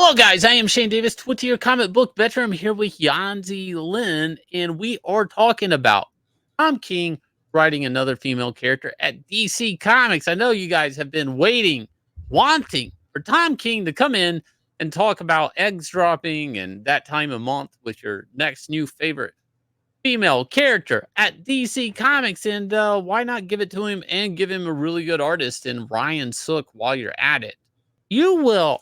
Hello, guys. I am Shane Davis, 20-year comic book veteran. I'm here with Yanzi Lynn, and we are talking about Tom King writing another female character at DC Comics. I know you guys have been waiting, wanting for Tom King to come in and talk about eggs dropping and that time of month with your next new favorite female character at DC Comics. And why not give it to him and give him a really good artist in Ryan Sook while you're at it? You will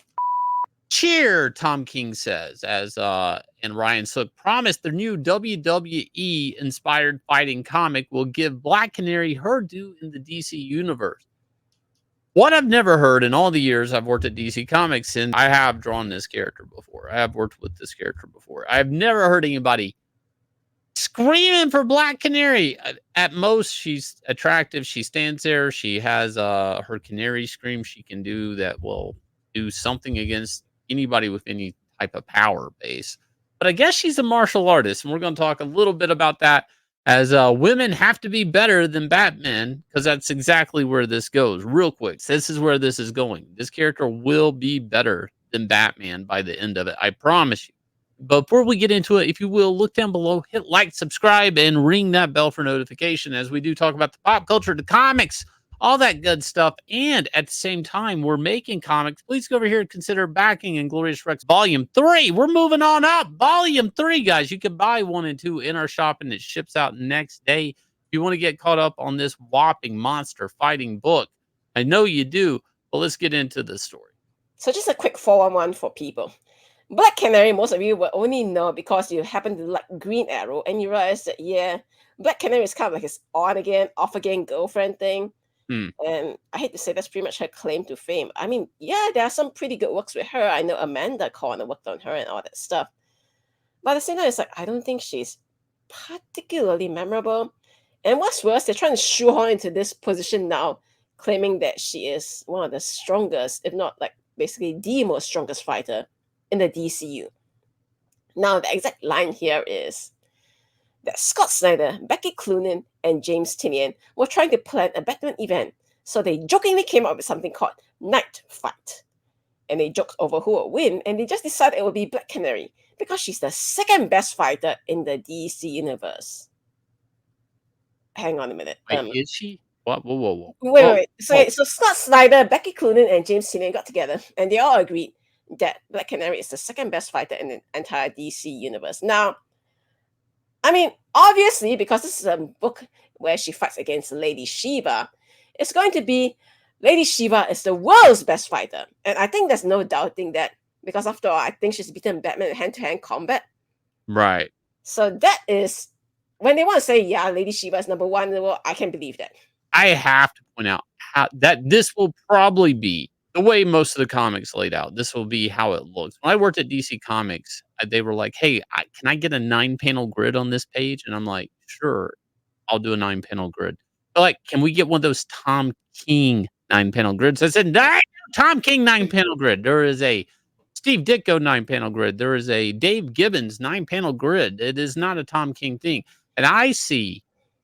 cheer, Tom King says, as and Ryan Sook promised the new WWE inspired fighting comic will give Black Canary her due in the DC universe. What I've never heard in all the years I've worked at DC Comics, and I have drawn this character before, I have worked with this character before. I've never heard anybody screaming for Black Canary. At most, she's attractive. She stands there. She has her canary scream she can do that will do something against anybody with any type of power base. But I guess she's a martial artist, and we're going to talk a little bit about that as women have to be better than Batman, because that's exactly where this goes. Real quick, this is where this is going. This character will be better than Batman by the end of it. I promise you. But before we get into it, if you will, look down below, hit like, subscribe, and ring that bell for notification as we do talk about the pop culture, the comics, all that good stuff. And at the same time, we're making comics. Please go over here and consider backing Inglorious Rex Volume 3. We're moving on up. Volume 3, guys. You can buy 1 and 2 in our shop, and it ships out next day. If you want to get caught up on this whopping monster fighting book, I know you do, but let's get into the story. So just a quick 411 for people. Black Canary, most of you will only know because you happen to like Green Arrow and you realize that, yeah, Black Canary is kind of like his on again, off again girlfriend thing. And I hate to say that's pretty much her claim to fame. I mean, yeah, there are some pretty good works with her. I know Amanda Corner worked on her and all that stuff. But at the same time, it's like, I don't think she's particularly memorable. And what's worse, they're trying to shoehorn into this position now, claiming that she is one of the strongest, if not like basically the most strongest fighter in the DCU. Now, the exact line here is that Scott Snyder, Becky Cloonan, and James Tynion were trying to plan a Batman event, so they jokingly came up with something called Night Fight. And they joked over who would win, and they just decided it would be Black Canary, because she's the second best fighter in the DC universe. Hang on a minute. Wait, is she? What? Whoa. Wait. So Scott Snyder, Becky Cloonan, and James Tynion got together, and they all agreed that Black Canary is the second best fighter in the entire DC universe. Now, I mean, obviously, because this is a book where she fights against Lady Shiva, it's going to be Lady Shiva is the world's best fighter. And I think there's no doubting that, because after all, I think she's beaten Batman in hand-to-hand combat. Right. So that is, when they want to say, yeah, Lady Shiva is number one in the world, I can believe that. I have to point out that this will probably be the way most of the comics laid out. This will be how it looks. When I worked at DC Comics, they were like, hey, can I get a 9-panel grid on this page? And I'm like, sure, I'll do a 9-panel grid. But like, can we get one of those Tom King 9-panel grids? I said, no, Tom King 9-panel grid. There is a Steve Ditko 9-panel grid. There is a Dave Gibbons 9-panel grid. It is not a Tom King thing. And I see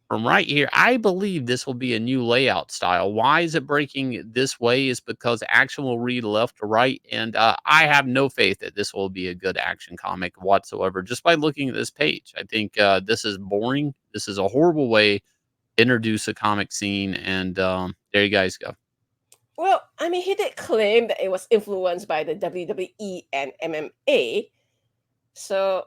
from right here, I believe this will be a new layout style. Why is it breaking this way? Is because action will read left to right. And I have no faith that this will be a good action comic whatsoever, just by looking at this page. I think this is boring. This is a horrible way to introduce a comic scene. And there you guys go. Well, I mean, he did claim that it was influenced by the WWE and MMA. So,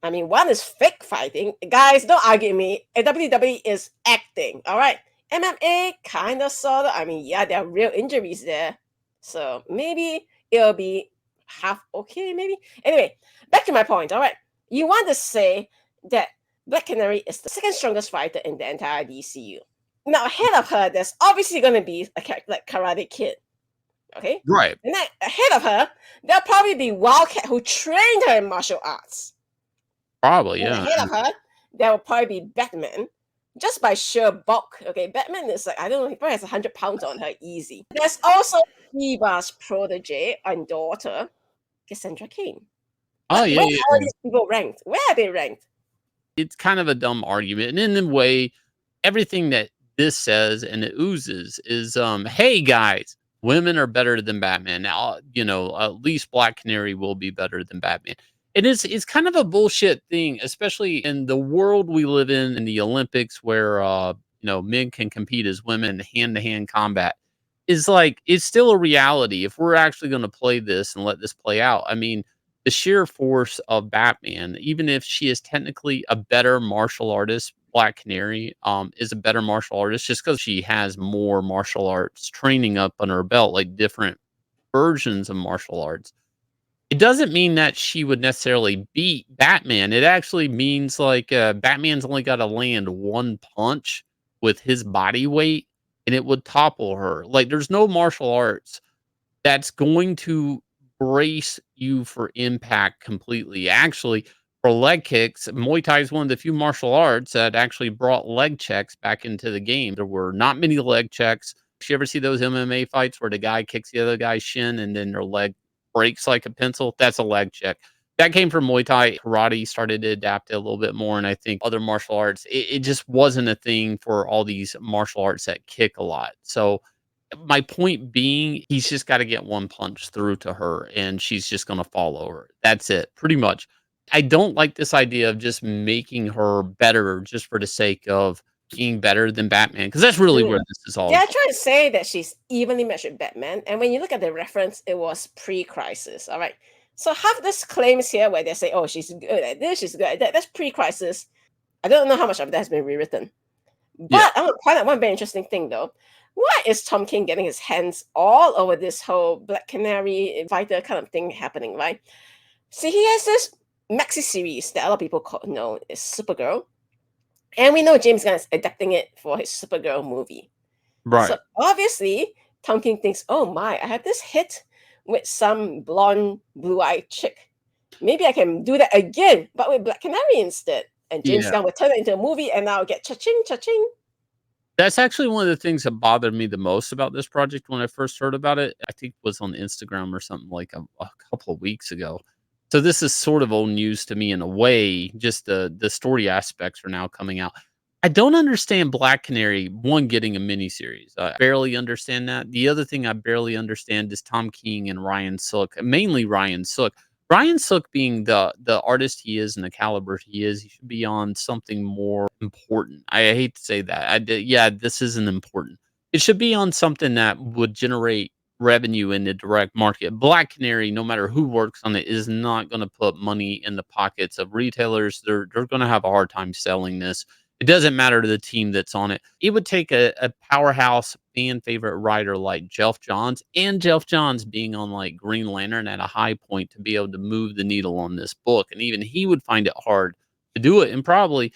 I mean, one is fake fighting. Guys, don't argue with me. WWE is acting, all right? MMA, kind of, sort of. I mean, yeah, there are real injuries there. So maybe it'll be half okay, maybe. Anyway, back to my point, all right? You want to say that Black Canary is the second strongest fighter in the entire DCU. Now, ahead of her, there's obviously going to be a character like Karate Kid. Okay? Right. And then ahead of her, there'll probably be Wildcat who trained her in martial arts. Probably, yeah. Ahead of her, there will probably be Batman, just by sheer bulk. Okay, Batman is like, I don't know, he probably has 100 pounds on her, easy. There's also Shiva's protege and daughter, Cassandra Cain. Oh, yeah. Where are these people ranked? Where are they ranked? It's kind of a dumb argument. And in a way, everything that this says and it oozes is, hey, guys, Women are better than Batman. Now, at least Black Canary will be better than Batman. And it's kind of a bullshit thing, especially in the world we live in the Olympics where men can compete as women in hand-to-hand combat. Is like it's still a reality if we're actually going to play this and let this play out. I mean, the sheer force of Batman, even if she is technically a better martial artist, Black Canary is a better martial artist just because she has more martial arts training up on her belt, like different versions of martial arts. It doesn't mean that she would necessarily beat Batman. It actually means like Batman's only got to land one punch with his body weight and it would topple her. Like there's no martial arts that's going to brace you for impact completely. Actually, for leg kicks, Muay Thai is one of the few martial arts that actually brought leg checks back into the game. There were not many leg checks. You ever see those MMA fights where the guy kicks the other guy's shin and then their leg breaks like a pencil? That's a leg check. That came from Muay Thai. Karate started to adapt it a little bit more. And I think other martial arts, it just wasn't a thing for all these martial arts that kick a lot. So my point being, he's just gotta get one punch through to her, and she's just gonna fall over. That's it, pretty much. I don't like this idea of just making her better just for the sake of being better than Batman, because that's really Mm. where this is all They're going. trying to say that she's evenly matched with Batman, and when you look at the reference, it was pre-crisis. All right, so half this claims here where they say, "Oh, she's good at this, she's good at that." That's pre-crisis. I don't know how much of that has been rewritten, Yeah, but I want to point out one very interesting thing though. Why is Tom King getting his hands all over this whole Black Canary fighter kind of thing happening? Right. See, he has this maxi series that a lot of people know is Supergirl, and we know James Gunn is adapting it for his Supergirl movie. So right. obviously, Tom King thinks, "Oh my, I have this hit with some blonde, blue-eyed chick. Maybe I can do that again, but with Black Canary instead." And James Yeah. Gunn will turn it into a movie, and I'll get cha-ching, cha-ching. That's actually one of the things that bothered me the most about this project when I first heard about it. I think it was on Instagram or something like a couple of weeks ago. So this is sort of old news to me in a way. Just the story aspects are now coming out. I don't understand Black Canary one getting a miniseries. I barely understand that. The other thing I barely understand is Tom King and Ryan Sook, mainly Ryan Sook. Ryan Sook being the artist he is and the caliber he is, he should be on something more important. I hate to say that. Yeah, this isn't important. It should be on something that would generate revenue in the direct market. Black Canary, no matter who works on it, is not going to put money in the pockets of retailers. They're going to have a hard time selling this. It doesn't matter to the team that's on it. It would take a powerhouse fan favorite writer like Jeff Johns, and Jeff Johns being on like Green Lantern at a high point to be able to move the needle on this book. And even he would find it hard to do it. And probably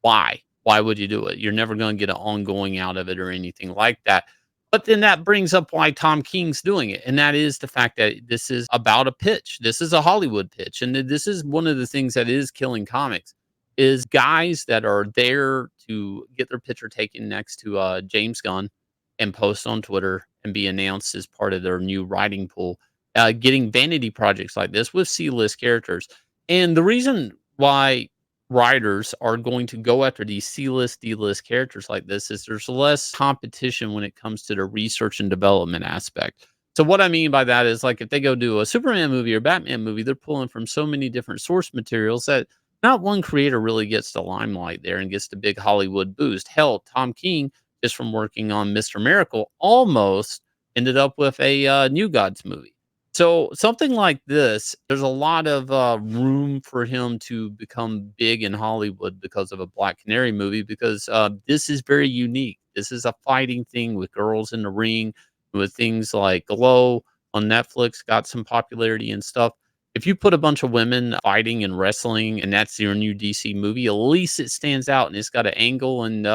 why? Why would you do it? You're never going to get an ongoing out of it or anything like that. But then that brings up why Tom King's doing it. And that is the fact that this is about a pitch. This is a Hollywood pitch. And this is one of the things that is killing comics is guys that are there to get their picture taken next to James Gunn and post on Twitter and be announced as part of their new writing pool, getting vanity projects like this with C-list characters. And the reason why writers are going to go after these C-list, D-list characters like this is there's less competition when it comes to the research and development aspect. So what I mean by that is like if they go do a Superman movie or Batman movie, they're pulling from so many different source materials that not one creator really gets the limelight there and gets the big Hollywood boost. Hell, Tom King, just from working on Mr. Miracle, almost ended up with a New Gods movie. So something like this, there's a lot of room for him to become big in Hollywood because of a Black Canary movie. Because this is very unique. This is a fighting thing with girls in the ring, with things like Glow on Netflix, got some popularity and stuff. If you put a bunch of women fighting and wrestling, and that's your new DC movie, at least it stands out and it's got an angle. And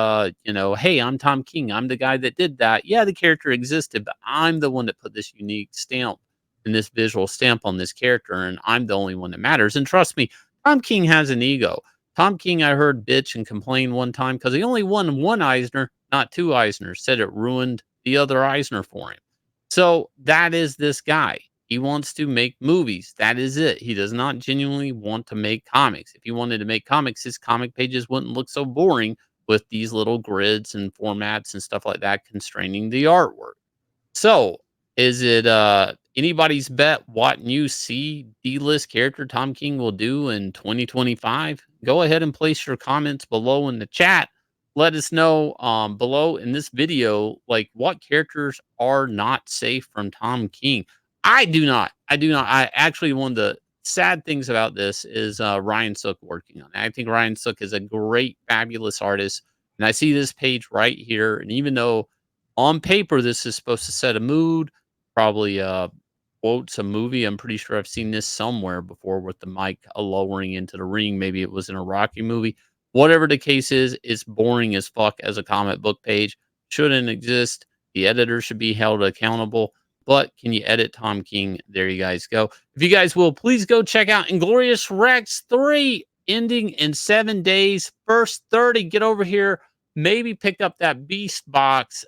hey, I'm Tom King. I'm the guy that did that. Yeah, the character existed, but I'm the one that put this unique stamp and this visual stamp on this character, and I'm the only one that matters. And trust me, Tom King has an ego. Tom King, I heard bitch and complain one time because he only won one Eisner, not two Eisners. Said it ruined the other Eisner for him. So that is this guy. He wants to make movies. That is it. He does not genuinely want to make comics. If he wanted to make comics, his comic pages wouldn't look so boring with these little grids and formats and stuff like that constraining the artwork. So Is it anybody's bet what new C D-list character Tom King will do in 2025? Go ahead and place your comments below in the chat. Let us know below in this video, like what characters are not safe from Tom King. I do not. I do not. I actually, one of the sad things about this is Ryan Sook working on it. I think Ryan Sook is a great, fabulous artist. And I see this page right here. And even though on paper this is supposed to set a mood, probably quotes a movie. I'm pretty sure I've seen this somewhere before with the mic lowering into the ring. Maybe it was in a Rocky movie. Whatever the case is, it's boring as fuck as a comic book page. Shouldn't exist. The editor should be held accountable. But can you edit Tom King? There you guys go. If you guys will, please go check out Inglorious Rex 3, ending in 7 days. First 30, get over here. Maybe pick up that Beast box.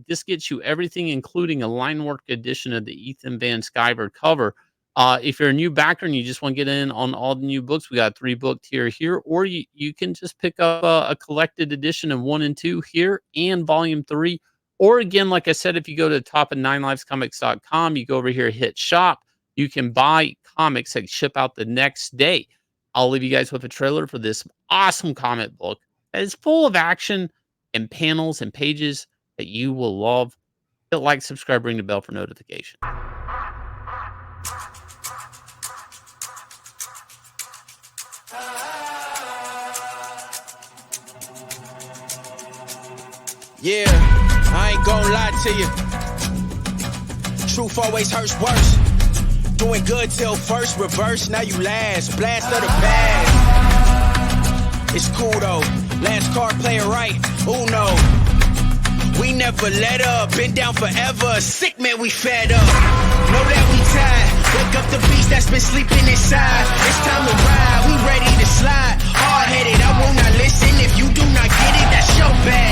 This gets you everything, including a line work edition of the Ethan Van Sciver cover. If you're a new backer and you just want to get in on all the new books, we got 3-book tier here, or you can just pick up a collected edition of 1 and 2 here and volume 3. Or again, like I said, if you go to top of 9livescomics.com, you go over here, hit shop, you can buy comics that ship out the next day. I'll leave you guys with a trailer for this awesome comic book that is full of action and panels and pages that you will love. Hit like, subscribe, ring the bell for notification. Yeah, I ain't gonna lie to you. Truth always hurts worse. Doing good till first, reverse, now you last. Blast of the past. It's cool though. Last card, play it right. Uno. We never let up. Been down forever. Sick man, we fed up. Know that we tired. Wake up the beast that's been sleeping inside. It's time to ride. We ready to slide. Hard headed, I will not listen. If you do not get it, that's your bad.